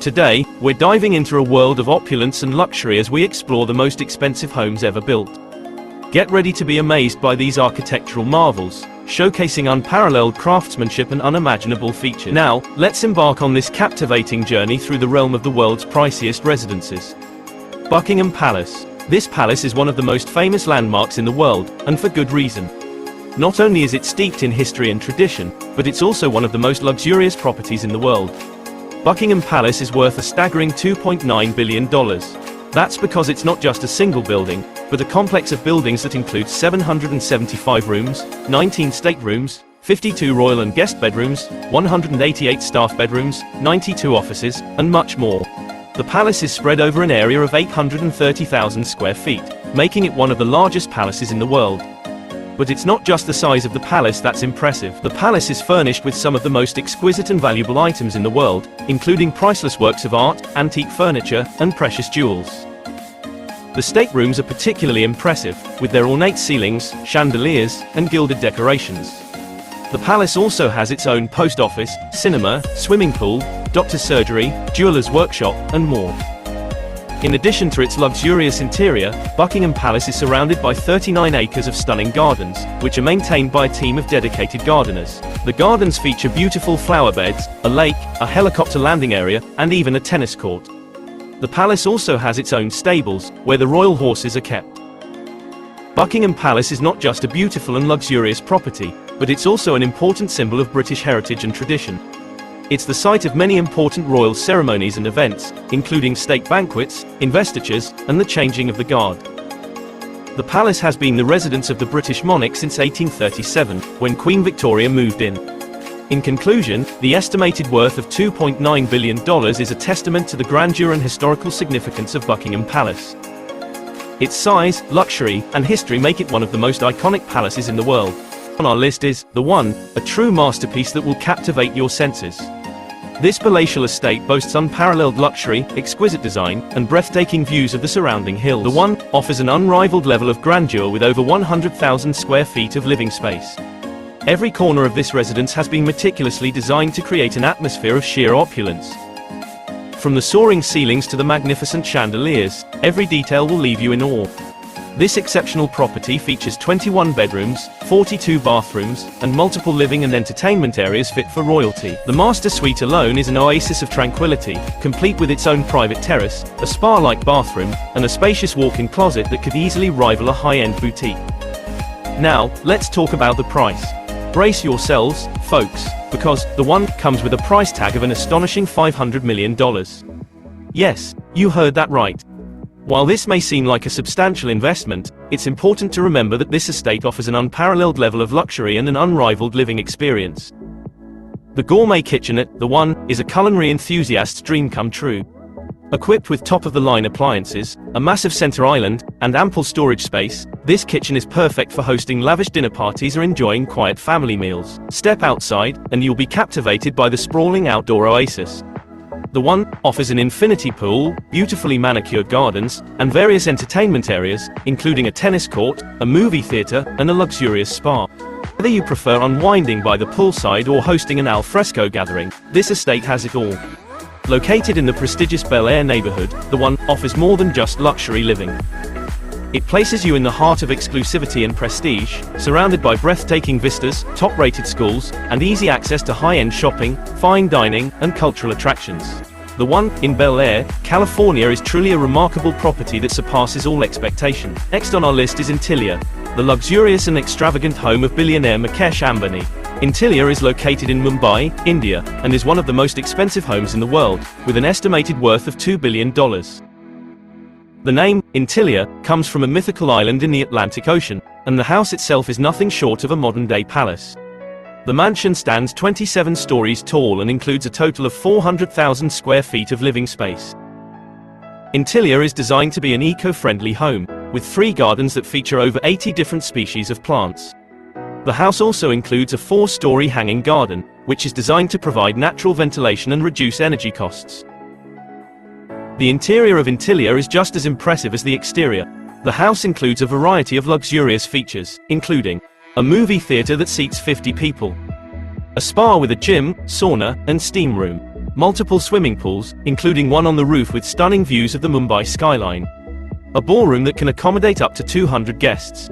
Today, we're diving into a world of opulence and luxury as we explore the most expensive homes ever built. Get ready to be amazed by these architectural marvels, showcasing unparalleled craftsmanship and unimaginable features. Now, let's embark on this captivating journey through the realm of the world's priciest residences. Buckingham Palace. This palace is one of the most famous landmarks in the world, and for good reason. Not only is it steeped in history and tradition, but it's also one of the most luxurious properties in the world. Buckingham Palace is worth a staggering $2.9 billion. That's because it's not just a single building, but a complex of buildings that includes 775 rooms, 19 staterooms, 52 royal and guest bedrooms, 188 staff bedrooms, 92 offices, and much more. The palace is spread over an area of 830,000 square feet, making it one of the largest palaces in the world. But it's not just the size of the palace that's impressive. The palace is furnished with some of the most exquisite and valuable items in the world, including priceless works of art, antique furniture, and precious jewels. The staterooms are particularly impressive, with their ornate ceilings, chandeliers, and gilded decorations. The palace also has its own post office, cinema, swimming pool, doctor's surgery, jeweler's workshop, and more. In addition to its luxurious interior, Buckingham Palace is surrounded by 39 acres of stunning gardens, which are maintained by a team of dedicated gardeners. The gardens feature beautiful flower beds, a lake, a helicopter landing area, and even a tennis court. The palace also has its own stables, where the royal horses are kept. Buckingham Palace is not just a beautiful and luxurious property, but it's also an important symbol of British heritage and tradition. It's the site of many important royal ceremonies and events, including state banquets, investitures, and the changing of the guard. The palace has been the residence of the British monarch since 1837, when Queen Victoria moved in. In conclusion, the estimated worth of $2.9 billion is a testament to the grandeur and historical significance of Buckingham Palace. Its size, luxury, and history make it one of the most iconic palaces in the world. On our list is The One, a true masterpiece that will captivate your senses. This palatial estate boasts unparalleled luxury, exquisite design, and breathtaking views of the surrounding hills. The One offers an unrivaled level of grandeur with over 100,000 square feet of living space. Every corner of this residence has been meticulously designed to create an atmosphere of sheer opulence. From the soaring ceilings to the magnificent chandeliers, every detail will leave you in awe. This exceptional property features 21 bedrooms, 42 bathrooms, and multiple living and entertainment areas fit for royalty. The master suite alone is an oasis of tranquility, complete with its own private terrace, a spa-like bathroom, and a spacious walk-in closet that could easily rival a high-end boutique. Now, let's talk about the price. Brace yourselves, folks, because The One comes with a price tag of an astonishing $500 million. Yes, you heard that right. While this may seem like a substantial investment, it's important to remember that this estate offers an unparalleled level of luxury and an unrivaled living experience. The gourmet kitchen at The One is a culinary enthusiast's dream come true. Equipped with top-of-the-line appliances, a massive center island, and ample storage space, this kitchen is perfect for hosting lavish dinner parties or enjoying quiet family meals. Step outside, and you'll be captivated by the sprawling outdoor oasis. The One offers an infinity pool, beautifully manicured gardens, and various entertainment areas, including a tennis court, a movie theater, and a luxurious spa. Whether you prefer unwinding by the poolside or hosting an al fresco gathering, this estate has it all. Located in the prestigious Bel Air neighborhood, The One offers more than just luxury living. It places you in the heart of exclusivity and prestige, surrounded by breathtaking vistas, top-rated schools, and easy access to high-end shopping, fine dining, and cultural attractions. The One in Bel Air, California is truly a remarkable property that surpasses all expectation. Next on our list is Antilia, the luxurious and extravagant home of billionaire Mukesh Ambani. Antilia is located in Mumbai, India, and is one of the most expensive homes in the world, with an estimated worth of $2 billion. The name, Antilia, comes from a mythical island in the Atlantic Ocean, and the house itself is nothing short of a modern-day palace. The mansion stands 27 stories tall and includes a total of 400,000 square feet of living space. Antilia is designed to be an eco-friendly home, with 3 gardens that feature over 80 different species of plants. The house also includes a 4-story hanging garden, which is designed to provide natural ventilation and reduce energy costs. The interior of Antilia is just as impressive as the exterior. The house includes a variety of luxurious features, including a movie theater that seats 50 people, a spa with a gym, sauna, and steam room, multiple swimming pools, including one on the roof with stunning views of the Mumbai skyline, a ballroom that can accommodate up to 200 guests,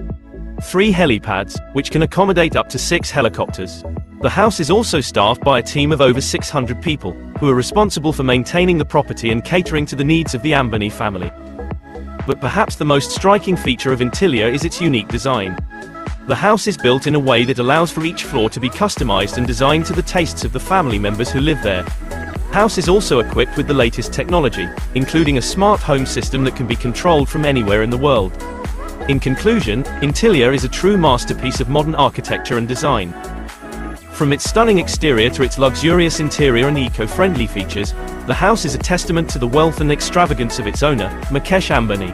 3 helipads, which can accommodate up to 6 helicopters. The house is also staffed by a team of over 600 people, who are responsible for maintaining the property and catering to the needs of the Ambani family. But perhaps the most striking feature of Antilia is its unique design. The house is built in a way that allows for each floor to be customized and designed to the tastes of the family members who live there. The house is also equipped with the latest technology, including a smart home system that can be controlled from anywhere in the world. In conclusion, Antilia is a true masterpiece of modern architecture and design. From its stunning exterior to its luxurious interior and eco-friendly features, the house is a testament to the wealth and extravagance of its owner, Mukesh Ambani.